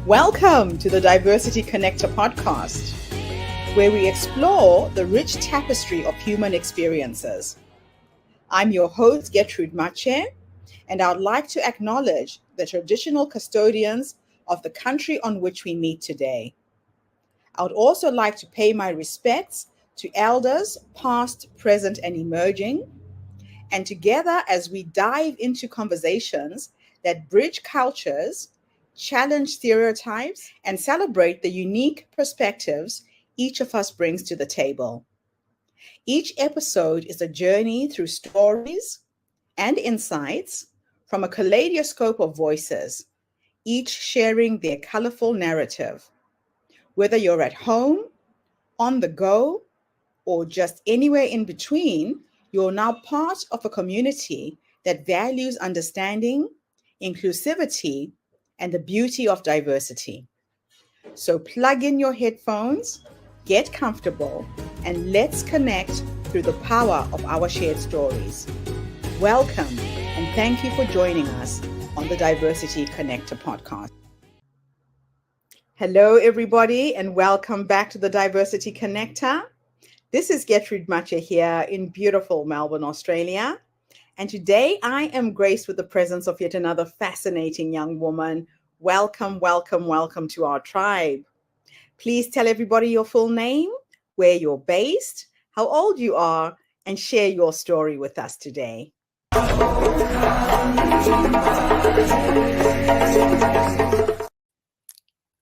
Welcome to the Diversity Connector podcast, where we explore the rich tapestry of human experiences. I'm your host, Gertrude Mache, and I'd like to acknowledge the traditional custodians of the country on which we meet today. I would also like to pay my respects to elders, past, present, and emerging, and together as we dive into conversations that bridge cultures, challenge stereotypes, and celebrate the unique perspectives each of us brings to the table. Each episode is a journey through stories and insights from a kaleidoscope of voices, each sharing their colorful narrative. Whether you're at home, on the go, or just anywhere in between, you're now part of a community that values understanding, inclusivity, and the beauty of diversity. So plug in your headphones, get comfortable, and let's connect through the power of our shared stories. Welcome, and thank you for joining us on the Diversity Connector podcast. Hello, everybody, and welcome back to the Diversity Connector. This is Gertrude Mache here in beautiful Melbourne, Australia. And today I am graced with the presence of yet another fascinating young woman. Welcome, welcome, welcome to our tribe. Please tell everybody your full name, where you're based, how old you are, and share your story with us today.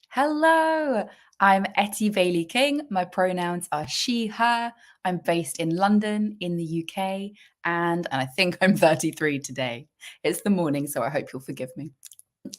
Hello, I'm Ettie Bailey-King. My pronouns are she, her. I'm based in London in the UK, and I think I'm 33 today. It's the morning, so I hope you'll forgive me.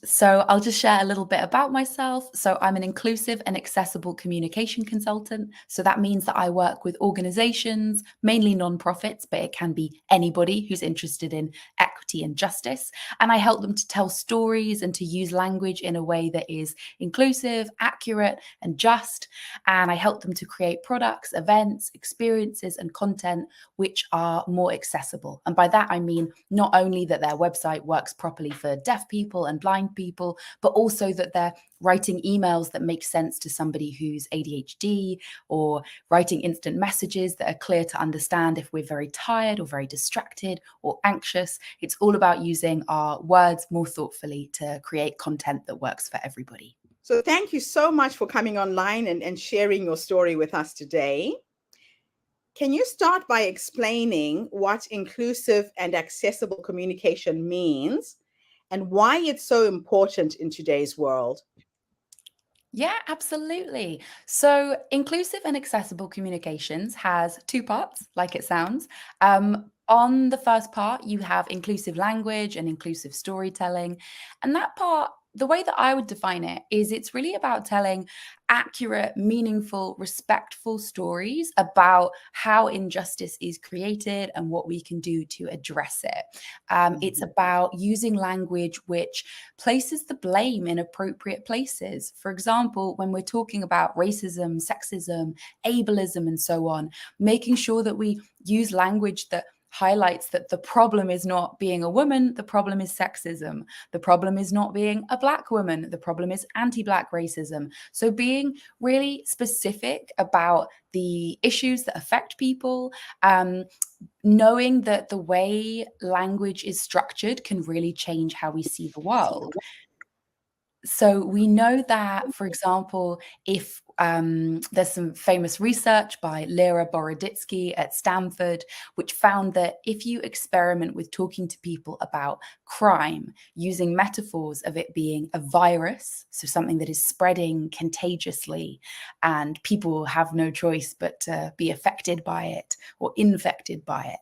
So I'll just share a little bit about myself. So I'm an inclusive and accessible communication consultant. So that means that I work with organizations, mainly nonprofits, but it can be anybody who's interested in equity and justice. And I help them to tell stories and to use language in a way that is inclusive, accurate, and just. And I help them to create products, events, experiences, and content which are more accessible. And by that, I mean not only that their website works properly for deaf people and blind people, but also that they're writing emails that make sense to somebody who's ADHD, or writing instant messages that are clear to understand if we're very tired or very distracted or anxious. It's all about using our words more thoughtfully to create content that works for everybody. So thank you so much for coming online and sharing your story with us today. Can you start by explaining what inclusive and accessible communication means and why it's so important in today's world? Yeah, absolutely. So inclusive and accessible communications has two parts, like it sounds. On the first part, you have inclusive language and inclusive storytelling. And that part, the way that I would define it is it's really about telling accurate, meaningful, respectful stories about how injustice is created and what we can do to address it. It's about using language which places the blame in appropriate places. For example, when we're talking about racism, sexism, ableism, and so on, making sure that we use language that highlights that the problem is not being a woman, the problem is sexism. The problem is not being a Black woman, the problem is anti-Black racism. So being really specific about the issues that affect people, knowing that the way language is structured can really change how we see the world. So we know that, for example, if there's some famous research by Lera Boroditsky at Stanford, which found that if you experiment with talking to people about crime, using metaphors of it being a virus, so something that is spreading contagiously, and people have no choice but to be affected by it or infected by it,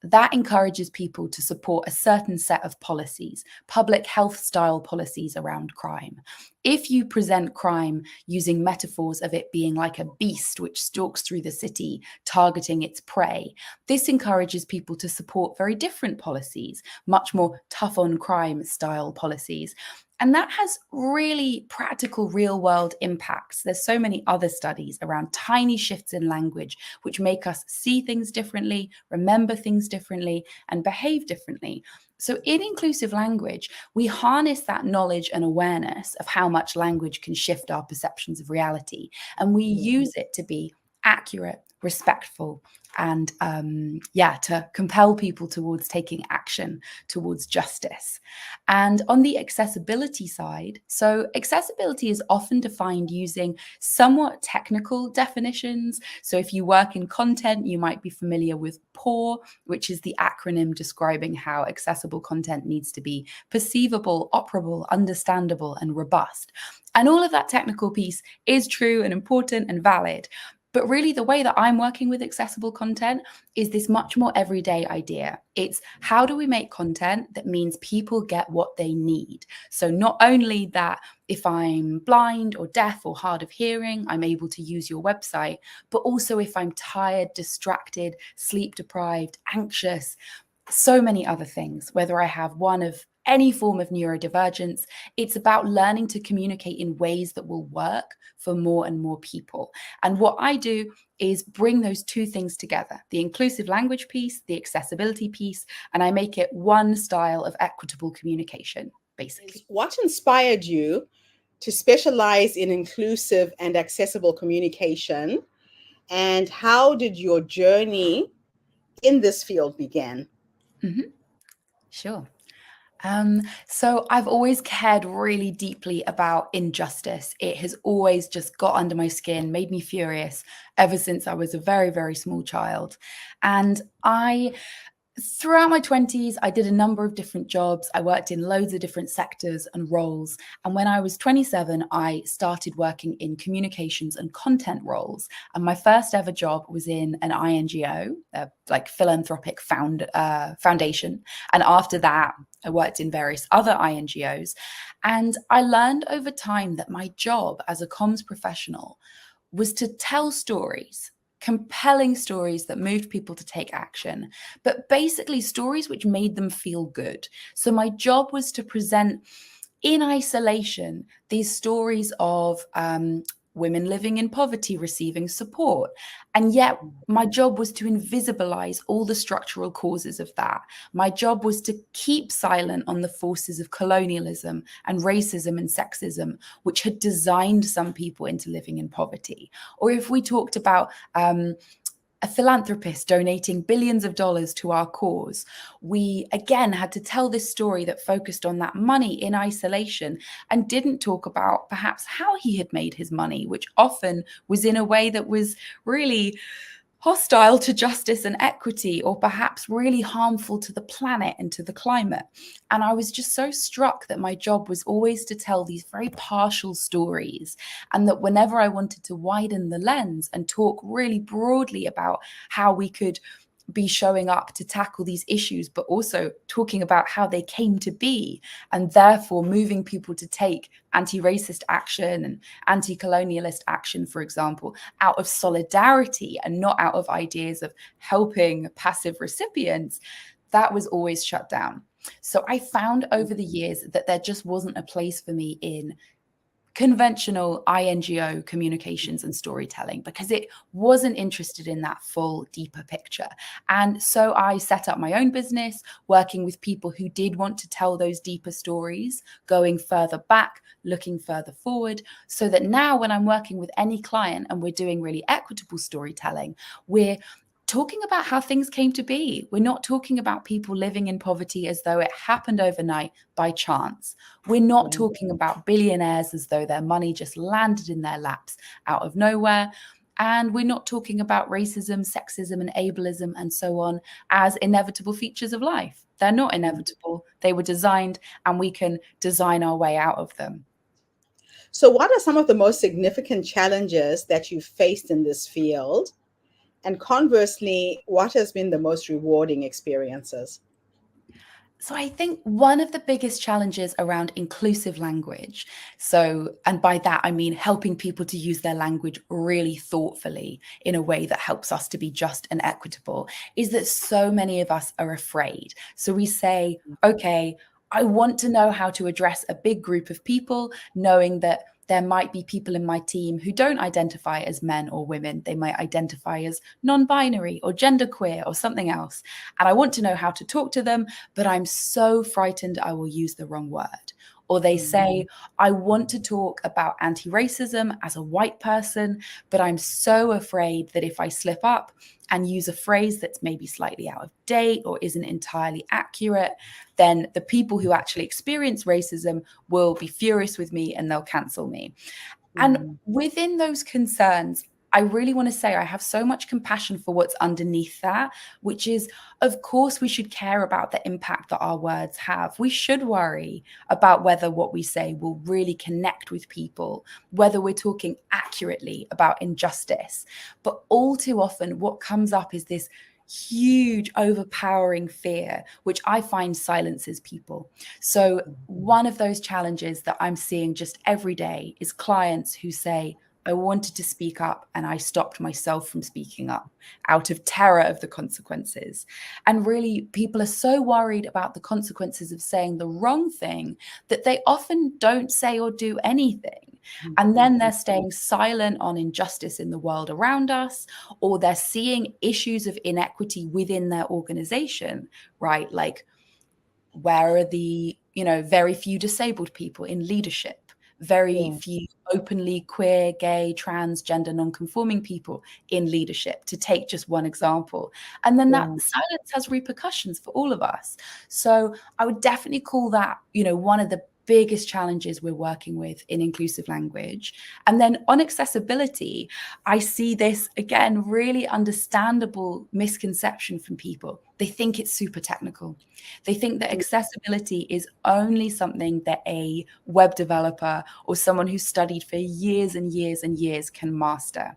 that encourages people to support a certain set of policies, public health style policies around crime. If you present crime using metaphors of it being like a beast which stalks through the city, targeting its prey, this encourages people to support very different policies, much more tough on crime style policies. And that has really practical real world impacts. There's so many other studies around tiny shifts in language, which make us see things differently, remember things differently, and behave differently. So in inclusive language, we harness that knowledge and awareness of how much language can shift our perceptions of reality. And we use it to be accurate, respectful, and to compel people towards taking action towards justice. And on the accessibility side, so accessibility is often defined using somewhat technical definitions. So if you work in content, you might be familiar with PAW, which is the acronym describing how accessible content needs to be perceivable, operable, understandable, and robust. And all of that technical piece is true and important and valid. But really, the way that I'm working with accessible content is this much more everyday idea. It's how do we make content that means people get what they need? So not only that if I'm blind or deaf or hard of hearing, I'm able to use your website, but also if I'm tired, distracted, sleep deprived, anxious, so many other things, whether I have one of any form of neurodivergence, it's about learning to communicate in ways that will work for more and more people. And what I do is bring those two things together, the inclusive language piece, the accessibility piece, and I make it one style of equitable communication, basically. What inspired you to specialize in inclusive and accessible communication? And how did your journey in this field begin? Mm-hmm. Sure. So I've always cared really deeply about injustice. It has always just got under my skin, made me furious ever since I was a very, very small child. And throughout my 20s, I did a number of different jobs. I worked in loads of different sectors and roles. And when I was 27, I started working in communications and content roles. And my first ever job was in an INGO, like philanthropic foundation. And after that, I worked in various other INGOs. And I learned over time that my job as a comms professional was to tell stories, compelling stories that moved people to take action, but basically stories which made them feel good. So my job was to present in isolation these stories of women living in poverty receiving support. And yet my job was to invisibilize all the structural causes of that. My job was to keep silent on the forces of colonialism and racism and sexism, which had designed some people into living in poverty. Or if we talked about a philanthropist donating billions of dollars to our cause, we again had to tell this story that focused on that money in isolation and didn't talk about perhaps how he had made his money, which often was in a way that was really hostile to justice and equity, or perhaps really harmful to the planet and to the climate. And I was just so struck that my job was always to tell these very partial stories, and that whenever I wanted to widen the lens and talk really broadly about how we could be showing up to tackle these issues, but also talking about how they came to be, and therefore moving people to take anti-racist action and anti-colonialist action, for example, out of solidarity and not out of ideas of helping passive recipients, that was always shut down. So I found over the years that there just wasn't a place for me in conventional INGO communications and storytelling, because it wasn't interested in that full, deeper picture. And so I set up my own business, working with people who did want to tell those deeper stories, going further back, looking further forward, so that now when I'm working with any client and we're doing really equitable storytelling, we're talking about how things came to be. We're not talking about people living in poverty as though it happened overnight by chance. We're not talking about billionaires as though their money just landed in their laps out of nowhere. And we're not talking about racism, sexism, and ableism and so on as inevitable features of life. They're not inevitable. They were designed, and we can design our way out of them. So, what are some of the most significant challenges that you've faced in this field? And conversely, what has been the most rewarding experiences? So I think one of the biggest challenges around inclusive language, and by that I mean helping people to use their language really thoughtfully in a way that helps us to be just and equitable, is that so many of us are afraid. So we say, okay, I want to know how to address a big group of people, knowing that there might be people in my team who don't identify as men or women. They might identify as non-binary or genderqueer or something else. And I want to know how to talk to them, but I'm so frightened I will use the wrong word. Or they say, I want to talk about anti-racism as a white person, but I'm so afraid that if I slip up and use a phrase that's maybe slightly out of date or isn't entirely accurate, then the people who actually experience racism will be furious with me and they'll cancel me. And within those concerns, I really want to say I have so much compassion for what's underneath that, which is, of course, we should care about the impact that our words have. We should worry about whether what we say will really connect with people, whether we're talking accurately about injustice. But all too often, what comes up is this huge, overpowering fear, which I find silences people. So, one of those challenges that I'm seeing just every day is clients who say, I wanted to speak up and I stopped myself from speaking up out of terror of the consequences. And really, people are so worried about the consequences of saying the wrong thing that they often don't say or do anything. And then they're staying silent on injustice in the world around us, or they're seeing issues of inequity within their organization, right? Like, where are the, very few disabled people in leadership? Very few openly queer, gay, transgender, non-conforming people in leadership, to take just one example. And then that silence has repercussions for all of us. So I would definitely call that, one of the biggest challenges we're working with in inclusive language. And then on accessibility, I see this, again, really understandable misconception from people. They think it's super technical. They think that accessibility is only something that a web developer or someone who's studied for years and years and years can master.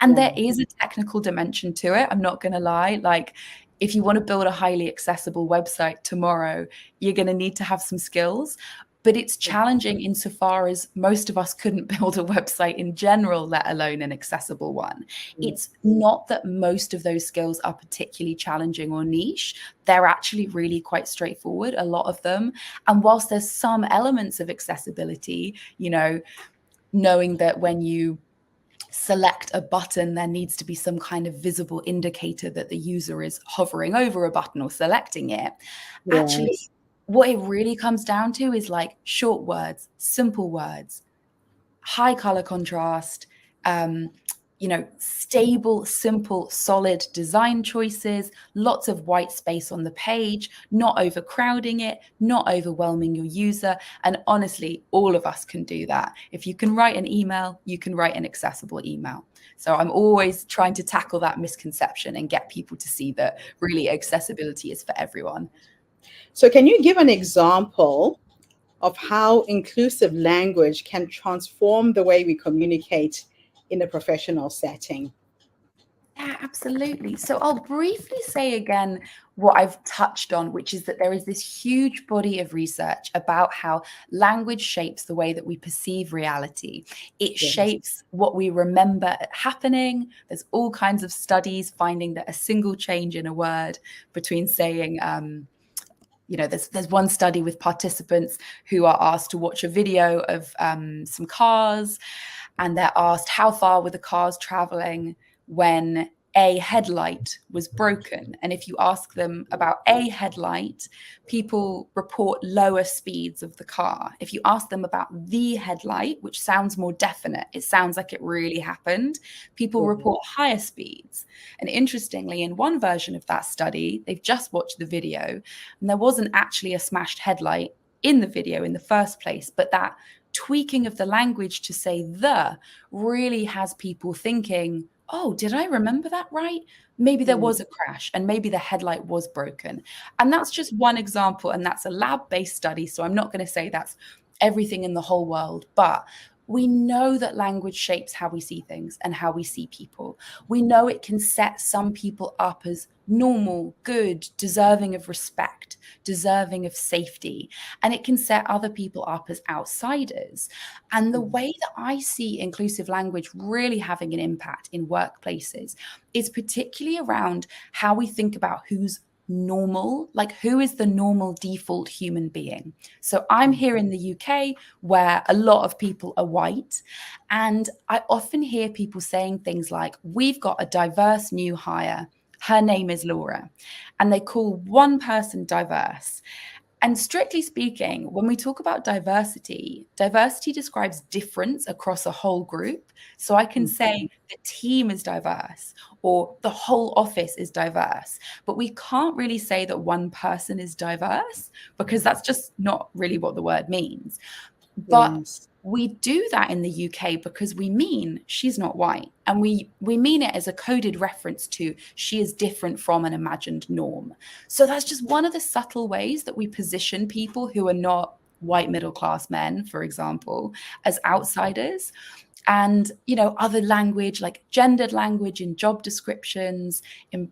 And there is a technical dimension to it. I'm not going to lie. Like, if you want to build a highly accessible website tomorrow, you're going to need to have some skills. But it's challenging insofar as most of us couldn't build a website in general, let alone an accessible one. It's not that most of those skills are particularly challenging or niche. They're actually really quite straightforward, a lot of them. And whilst there's some elements of accessibility, knowing that when you select a button, there needs to be some kind of visible indicator that the user is hovering over a button or selecting it. Actually, what it really comes down to is like short words, simple words, high color contrast, stable, simple, solid design choices, lots of white space on the page, not overcrowding it, not overwhelming your user. And honestly, all of us can do that. If you can write an email, you can write an accessible email. So I'm always trying to tackle that misconception and get people to see that really accessibility is for everyone. So, can you give an example of how inclusive language can transform the way we communicate in a professional setting? Yeah, absolutely. So I'll briefly say again what I've touched on, which is that there is this huge body of research about how language shapes the way that we perceive reality. It shapes what we remember happening. There's all kinds of studies finding that a single change in a word between saying, there's one study with participants who are asked to watch a video of some cars, and they're asked how far were the cars traveling when a headlight was broken. And if you ask them about a headlight, people report lower speeds of the car. If you ask them about the headlight, which sounds more definite, it sounds like it really happened, people report higher speeds. And interestingly, in one version of that study, they've just watched the video, and there wasn't actually a smashed headlight in the video in the first place, but that tweaking of the language to say the really has people thinking, oh, did I remember that right? Maybe there was a crash and maybe the headlight was broken. And that's just one example. And that's a lab-based study. So I'm not going to say that's everything in the whole world, but we know that language shapes how we see things and how we see people. We know it can set some people up as normal, good, deserving of respect, deserving of safety, and it can set other people up as outsiders. And the way that I see inclusive language really having an impact in workplaces is particularly around how we think about who's normal, like who is the normal default human being. So I'm here in the UK where a lot of people are white, and I often hear people saying things like, we've got a diverse new hire, her name is Laura, and they call one person diverse. And strictly speaking, when we talk about diversity, diversity describes difference across a whole group. So I can say the team is diverse or the whole office is diverse, but we can't really say that one person is diverse because that's just not really what the word means. But Yes. we do that in the UK because we mean she's not white, and we mean it as a coded reference to she is different from an imagined norm. So that's just one of the subtle ways that we position people who are not white middle class men, for example, as outsiders. And other language like gendered language in job descriptions, in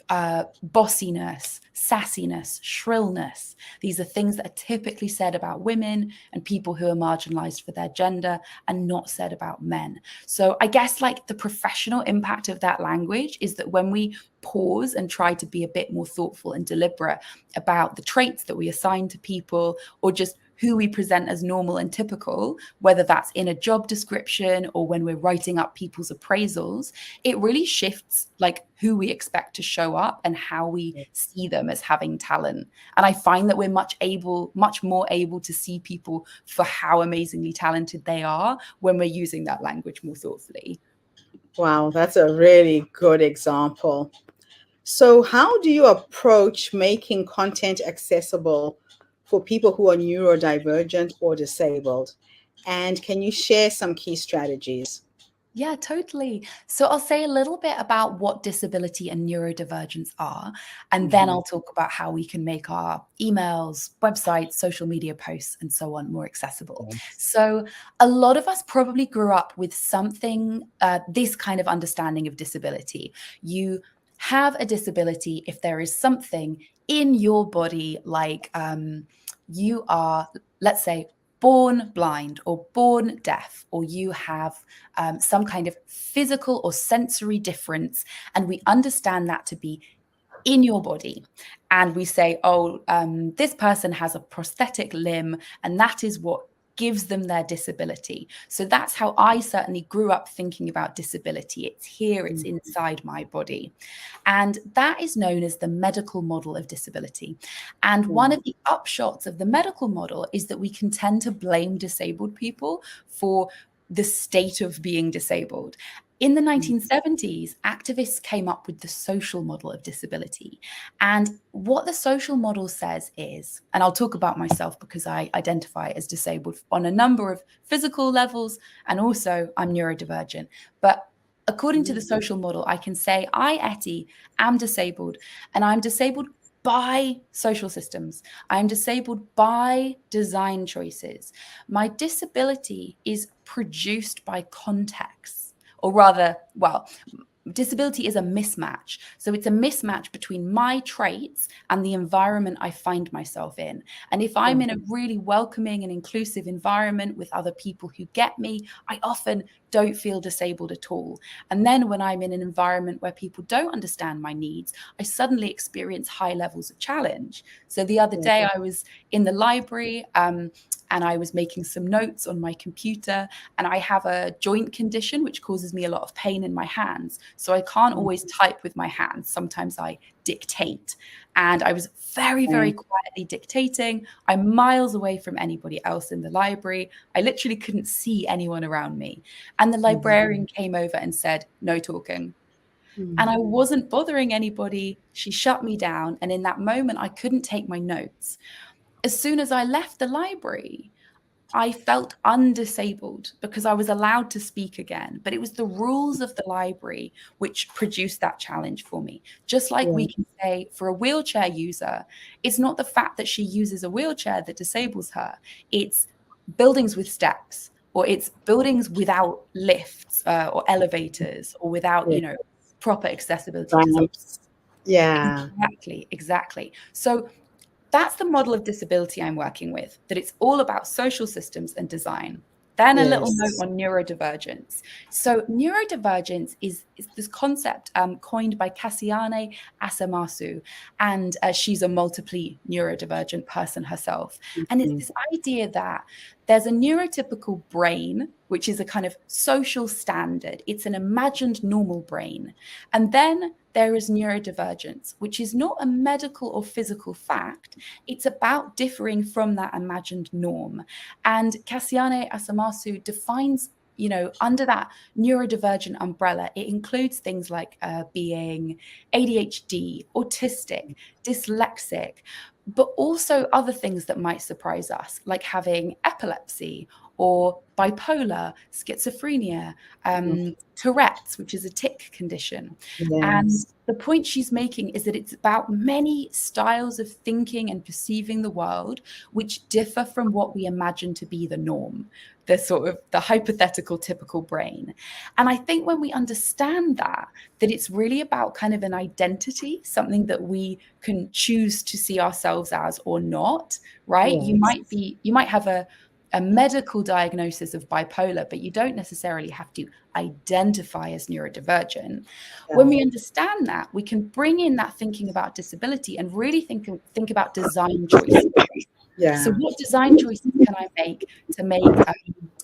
bossiness, sassiness, shrillness. These are things that are typically said about women and people who are marginalized for their gender and not said about men. So I guess like the professional impact of that language is that when we pause and try to be a bit more thoughtful and deliberate about the traits that we assign to people, or just who we present as normal and typical, whether that's in a job description or when we're writing up people's appraisals, it really shifts like who we expect to show up and how we see them as having talent. And I find that we're much more able to see people for how amazingly talented they are when we're using that language more thoughtfully. Wow, that's a really good example. So, how do you approach making content accessible for people who are neurodivergent or disabled? And can you share some key strategies? Yeah, totally. So I'll say a little bit about what disability and neurodivergence are, and then Mhm. I'll talk about how we can make our emails, websites, social media posts, and so on more accessible. Yes. So a lot of us probably grew up with something, this kind of understanding of disability. You have a disability if there is something in your body, like you are, let's say, born blind or born deaf, or you have some kind of physical or sensory difference, and we understand that to be in your body. And we say, oh, this person has a prosthetic limb, and that is what gives them their disability. So that's how I certainly grew up thinking about disability. It's here, it's inside my body. And that is known as the medical model of disability. And one Mhm. of the upshots of the medical model is that we can tend to blame disabled people for the state of being disabled. In the 1970s, activists came up with the social model of disability. And what the social model says is, and I'll talk about myself because I identify as disabled on a number of physical levels, and also I'm neurodivergent. But according to the social model, I can say I, Ettie, am disabled, and I'm disabled by social systems. I'm disabled by design choices. My disability is produced by context. Or rather, well, disability is a mismatch. So it's a mismatch between my traits and the environment I find myself in. And if I'm in a really welcoming and inclusive environment with other people who get me, I often don't feel disabled at all. And then when I'm in an environment where people don't understand my needs, I suddenly experience high levels of challenge. So the other Yeah. day I was in the library, and I was making some notes on my computer, and I have a joint condition which causes me a lot of pain in my hands. So I can't always type with my hands. Sometimes I dictate. And I was very, very Right. quietly dictating. I'm miles away from anybody else in the library. I literally couldn't see anyone around me. And the librarian came over and said, "No talking." And I wasn't bothering anybody. She shut me down. And in that moment, I couldn't take my notes. As soon as I left the library, I felt undisabled because I was allowed to speak again. But it was the rules of the library which produced that challenge for me. Just like Yeah. we can say for a wheelchair user, it's not the fact that she uses a wheelchair that disables her, it's buildings with steps, or it's buildings without lifts or elevators, or without, Yeah. proper accessibility design. Ramps. Yeah. Exactly, exactly. So that's the model of disability I'm working with, that it's all about social systems and design. Then a little Yes. note on neurodivergence. So neurodivergence is this concept coined by Kassiane Asamasu, and she's a multiply neurodivergent person herself. And it's this idea that there's a neurotypical brain, which is a kind of social standard. It's an imagined normal brain. And then there is neurodivergence, which is not a medical or physical fact. It's about differing from that imagined norm. And Kassiane Asamasu defines, under that neurodivergent umbrella, it includes things like being ADHD, autistic, dyslexic, but also other things that might surprise us, like having epilepsy or bipolar, schizophrenia, Tourette's, which is a tic condition. Yes. And the point she's making is that it's about many styles of thinking and perceiving the world which differ from what we imagine to be the norm, the sort of the hypothetical typical brain. And I think when we understand that it's really about kind of an identity, something that we can choose to see ourselves as or not, right? Yes. You might have a medical diagnosis of bipolar, but you don't necessarily have to identify as neurodivergent. Yeah. When we understand that, we can bring in that thinking about disability and really think about design choices. Yeah. So what design choices can I make to make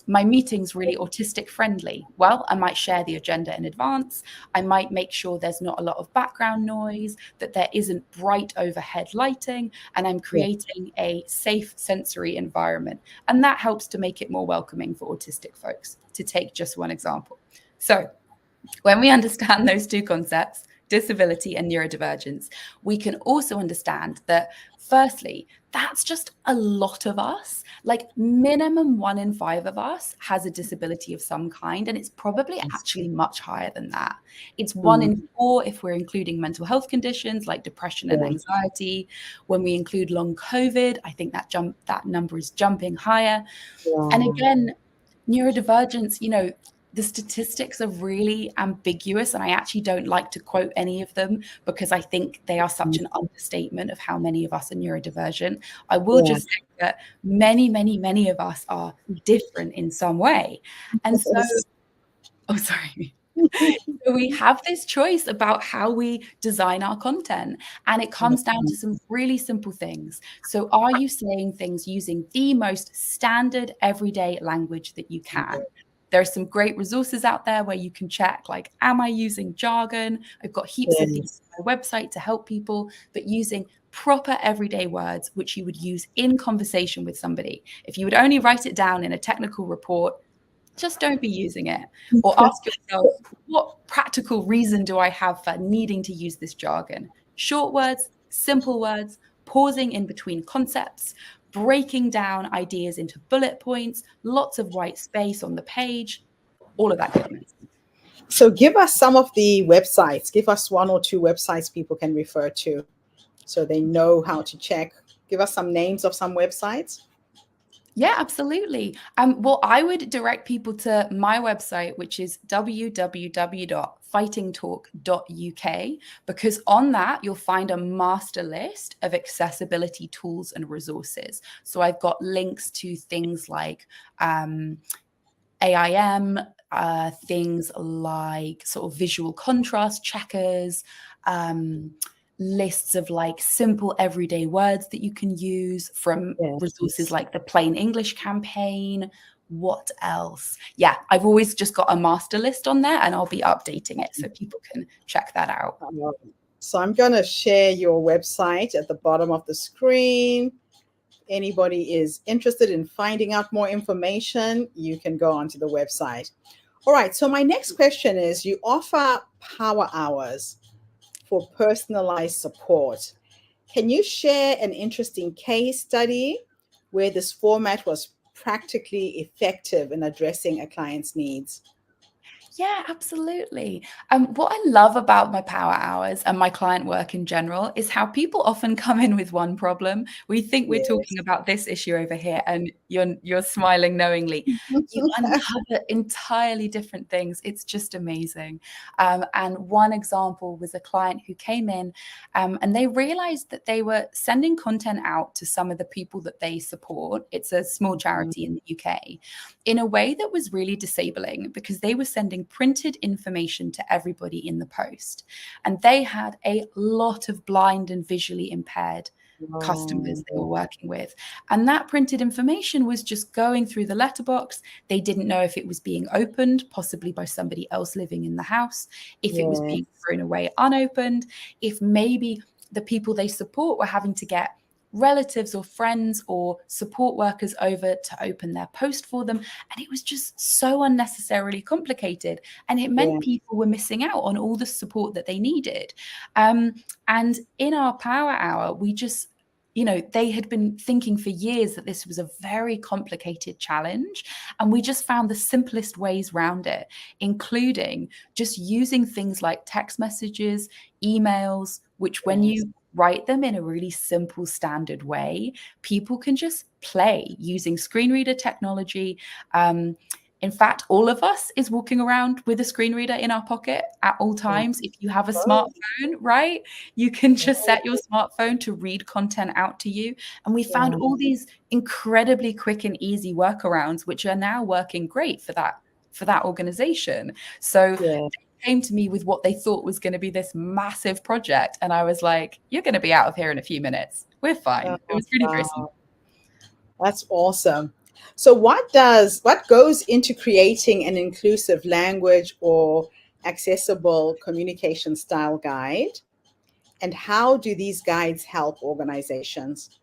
my meetings really autistic friendly? Well, I might share the agenda in advance. I might make sure there's not a lot of background noise, that there isn't bright overhead lighting, and I'm creating a safe sensory environment. And that helps to make it more welcoming for autistic folks, to take just one example. So when we understand those two concepts, disability and neurodivergence, we can also understand that, firstly, that's just a lot of us. Like minimum 1 in 5 of us has a disability of some kind, and it's probably actually much higher than that. It's 1 in 4 if we're including mental health conditions like depression and anxiety. When we include long COVID, I think that number is jumping higher. Yeah. And again, neurodivergence, the statistics are really ambiguous, and I actually don't like to quote any of them because I think they are such an understatement of how many of us are neurodivergent. I will just say that many, many, many of us are different in some way. And so, sorry. So we have this choice about how we design our content, and it comes down to some really simple things. So are you saying things using the most standard everyday language that you can? There are some great resources out there where you can check, like, am I using jargon? I've got heaps of things on my website to help people, but using proper everyday words, which you would use in conversation with somebody. If you would only write it down in a technical report, just don't be using it. Or ask yourself, what practical reason do I have for needing to use this jargon? Short words, simple words, pausing in between concepts, breaking down ideas into bullet points, lots of white space on the page, all of that goodness. So give us some of the websites. Give us 1 or 2 websites people can refer to so they know how to check. Give us some names of some websites. Yeah, absolutely. Well, I would direct people to my website, which is www.fightingtalk.uk, because on that, you'll find a master list of accessibility tools and resources. So I've got links to things like AIM, things like sort of visual contrast checkers, lists of like simple everyday words that you can use from resources like the Plain English campaign. What else? Yeah, I've always just got a master list on there, and I'll be updating it so people can check that out. So I'm going to share your website at the bottom of the screen. Anybody is interested in finding out more information, you can go onto the website. All right, so my next question is, you offer power hours for personalized support. Can you share an interesting case study where this format was practically effective in addressing a client's needs? Yeah, absolutely. What I love about my power hours and my client work in general is how people often come in with one problem. We think we're talking Yes. about this issue over here, and you're smiling knowingly. You uncover entirely different things. It's just amazing. And one example was a client who came in, and they realized that they were sending content out to some of the people that they support. It's a small charity in the UK, in a way that was really disabling because they were sending printed information to everybody in the post. And they had a lot of blind and visually impaired customers they were Oh, working with. And that printed information was just going through the letterbox. They didn't know if it was being opened, possibly by somebody else living in the house, if it was yes, being thrown away unopened, if maybe the people they support were having to get relatives or friends or support workers over to open their post for them. And it was just so unnecessarily complicated. And it yeah, meant people were missing out on all the support that they needed. And in our power hour, we just, they had been thinking for years that this was a very complicated challenge. And we just found the simplest ways around it, including just using things like text messages, emails, which when yes, you write them in a really simple, standard way, people can just play using screen reader technology. In fact, all of us is walking around with a screen reader in our pocket at all yeah. times. If you have a Oh, smartphone, right, you can just oh, set your smartphone to read content out to you. And we found yeah, all these incredibly quick and easy workarounds, which are now working great for that organization. So yeah. came to me with what they thought was going to be this massive project. And I was like, you're going to be out of here in a few minutes. We're fine. It Oh, was really very simple. wow, that's awesome. So, what goes into creating an inclusive language or accessible communication style guide? And how do these guides help organizations?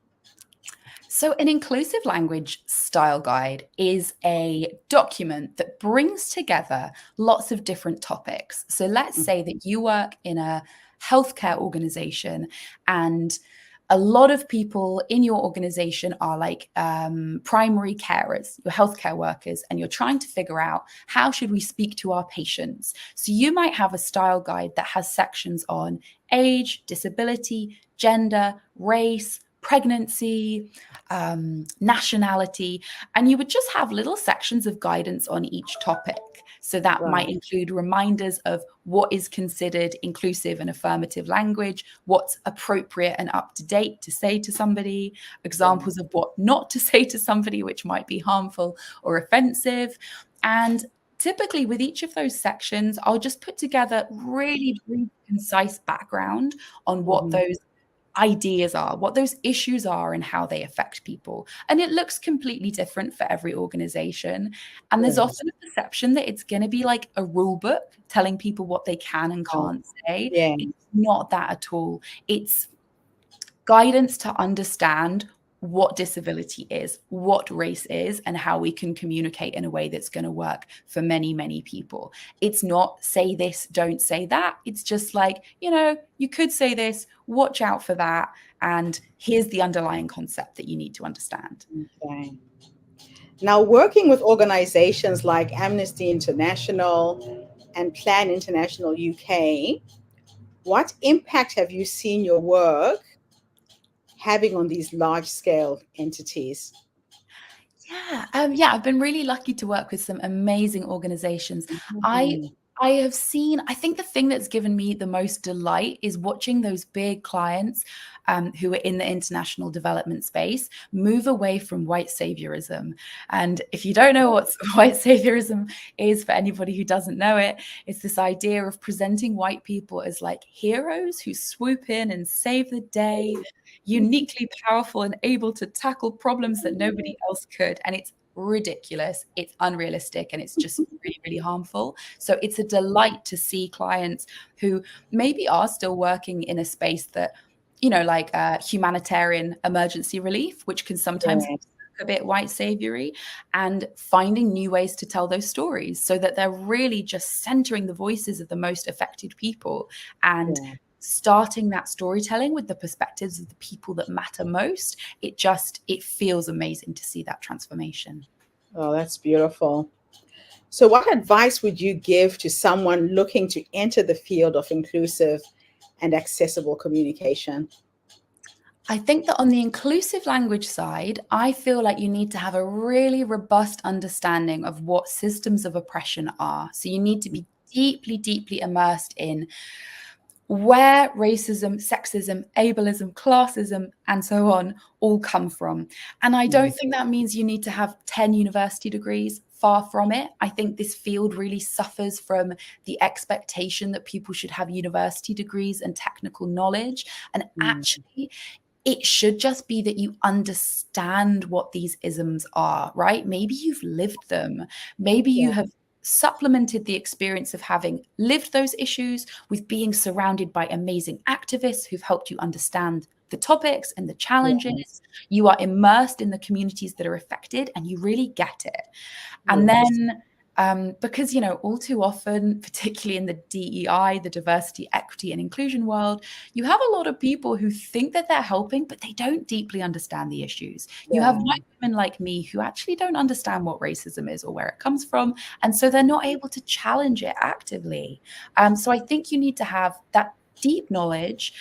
So, an inclusive language style guide is a document that brings together lots of different topics. So, let's say that you work in a healthcare organization, and a lot of people in your organization are like primary carers, your healthcare workers, and you're trying to figure out how should we speak to our patients. So you might have a style guide that has sections on age, disability, gender, race, pregnancy, nationality, and you would just have little sections of guidance on each topic. So that might Right. include reminders of what is considered inclusive and affirmative language, what's appropriate and up to date to say to somebody, Yeah. examples of what not to say to somebody, which might be harmful or offensive. And typically, with each of those sections, I'll just put together really brief, concise background on what Mhm. those ideas are, what those issues are, and how they affect people. And it looks completely different for every organization. And there's Yes. often a perception that it's going to be like a rule book telling people what they can and Oh, can't say. yeah. It's not that at all. It's guidance to understand what disability is, what race is, and how we can communicate in a way that's going to work for many, many people. It's not say this, don't say that. It's just like, you could say this, watch out for that. And here's the underlying concept that you need to understand. Okay. Now, working with organizations like Amnesty International and Plan International UK, what impact have you seen your work having on these large scale entities? Yeah, I've been really lucky to work with some amazing organizations. I Mhm. I have seen, I think the thing that's given me the most delight is watching those big clients who are in the international development space move away from white saviorism. And if you don't know what white saviorism is, for anybody who doesn't know it, it's this idea of presenting white people as like heroes who swoop in and save the day, uniquely powerful and able to tackle problems that nobody else could. And it's ridiculous, it's unrealistic, and it's just really, really harmful. So it's a delight to see clients who maybe are still working in a space that, like humanitarian emergency relief, which can sometimes Yes, a bit white saviory, and finding new ways to tell those stories so that they're really just centering the voices of the most affected people and yeah. starting that storytelling with the perspectives of the people that matter most. It feels amazing to see that transformation. Oh, that's beautiful. So, what advice would you give to someone looking to enter the field of inclusive and accessible communication? I think that on the inclusive language side, I feel like you need to have a really robust understanding of what systems of oppression are. So you need to be deeply, deeply immersed in where racism, sexism, ableism, classism, and so on all come from. And I don't think that means you need to have 10 university degrees. Far from it. I think this field really suffers from the expectation that people should have university degrees and technical knowledge. And actually, it should just be that you understand what these isms are, right? Maybe you've lived them. Maybe you Yeah. have supplemented the experience of having lived those issues with being surrounded by amazing activists who've helped you understand the topics and the challenges. You are immersed in the communities that are affected and you really get it. And Yes. then because, all too often, particularly in the DEI, the diversity, equity, and inclusion world, you have a lot of people who think that they're helping, but they don't deeply understand the issues. You have Yeah. white women like me who actually don't understand what racism is or where it comes from. And so they're not able to challenge it actively. So I think you need to have that deep knowledge.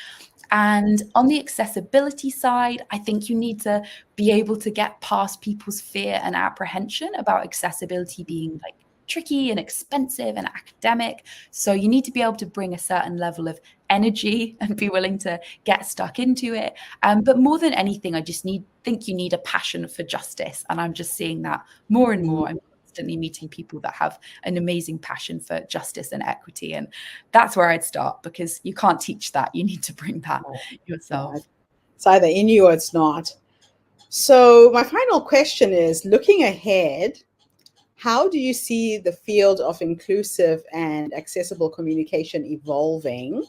And on the accessibility side, I think you need to be able to get past people's fear and apprehension about accessibility being like tricky and expensive and academic. So you need to be able to bring a certain level of energy and be willing to get stuck into it. But more than anything, I just think you need a passion for justice. And I'm just seeing that more and more. I'm constantly meeting people that have an amazing passion for justice and equity. And that's where I'd start, because you can't teach that. You need to bring that yourself. Yeah. It's either in you or it's not. So, my final question is, looking ahead, how do you see the field of inclusive and accessible communication evolving?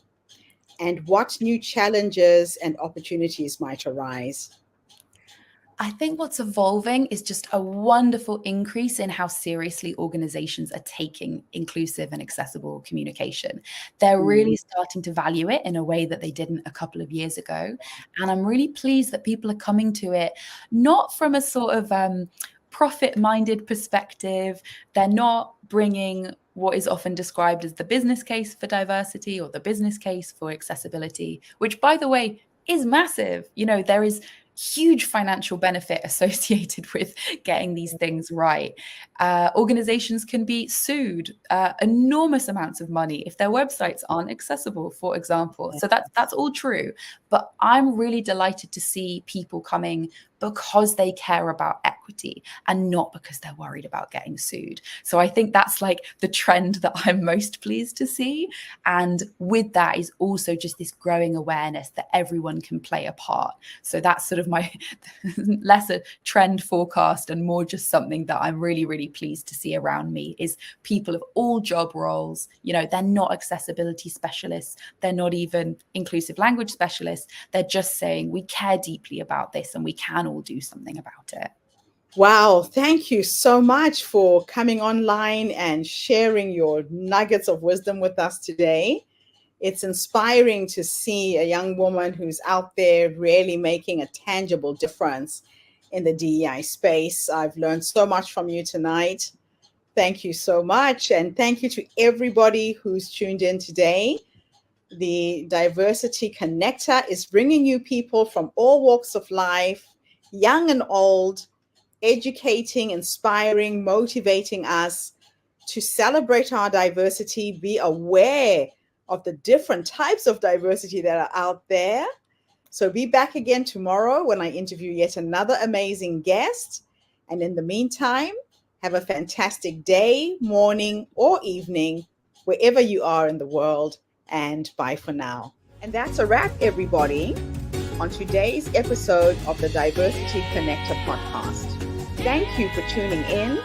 And what new challenges and opportunities might arise? I think what's evolving is just a wonderful increase in how seriously organizations are taking inclusive and accessible communication. They're really starting to value it in a way that they didn't a couple of years ago. And I'm really pleased that people are coming to it not from a sort of profit-minded perspective. They're not bringing what is often described as the business case for diversity or the business case for accessibility, which, by the way, is massive. There is huge financial benefit associated with getting these things right. Organizations can be sued enormous amounts of money if their websites aren't accessible, for example. So that's all true. But I'm really delighted to see people coming because they care about equity and not because they're worried about getting sued. So I think that's like the trend that I'm most pleased to see. And with that is also just this growing awareness that everyone can play a part. So that's sort of my lesser trend forecast and more just something that I'm really, really pleased to see around me is people of all job roles. They're not accessibility specialists. They're not even inclusive language specialists. They're just saying we care deeply about this and we can all do something about it. Wow, thank you so much for coming online and sharing your nuggets of wisdom with us today. It's inspiring to see a young woman who's out there really making a tangible difference in the DEI space. I've learned so much from you tonight. Thank you so much. And thank you to everybody who's tuned in today. The Diversity Connector is bringing you people from all walks of life, young and old, educating, inspiring, motivating us to celebrate our diversity, be aware of the different types of diversity that are out there. So be back again tomorrow when I interview yet another amazing guest. And in the meantime, have a fantastic day, morning, or evening, wherever you are in the world. And bye for now. And that's a wrap, everybody, on today's episode of the Diversity Connector podcast. Thank you for tuning in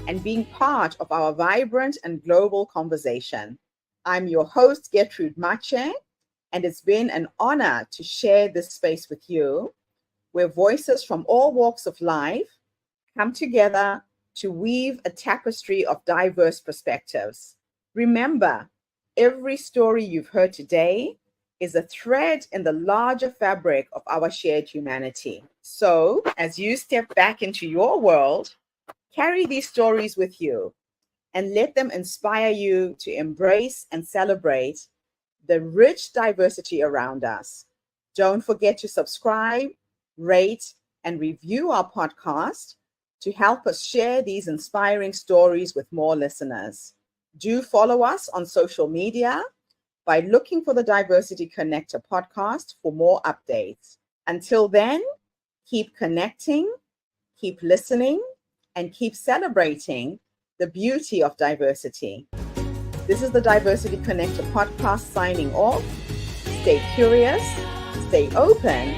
and being part of our vibrant and global conversation. I'm your host, Gertrude Mache, and it's been an honor to share this space with you, where voices from all walks of life come together to weave a tapestry of diverse perspectives. Remember, every story you've heard today is a thread in the larger fabric of our shared humanity. So, as you step back into your world, carry these stories with you and let them inspire you to embrace and celebrate the rich diversity around us. Don't forget to subscribe, rate, and review our podcast to help us share these inspiring stories with more listeners. Do follow us on social media by looking for the Diversity Connector podcast for more updates. Until then, keep connecting, keep listening, and keep celebrating the beauty of diversity. This is the Diversity Connector podcast signing off. Stay curious, stay open,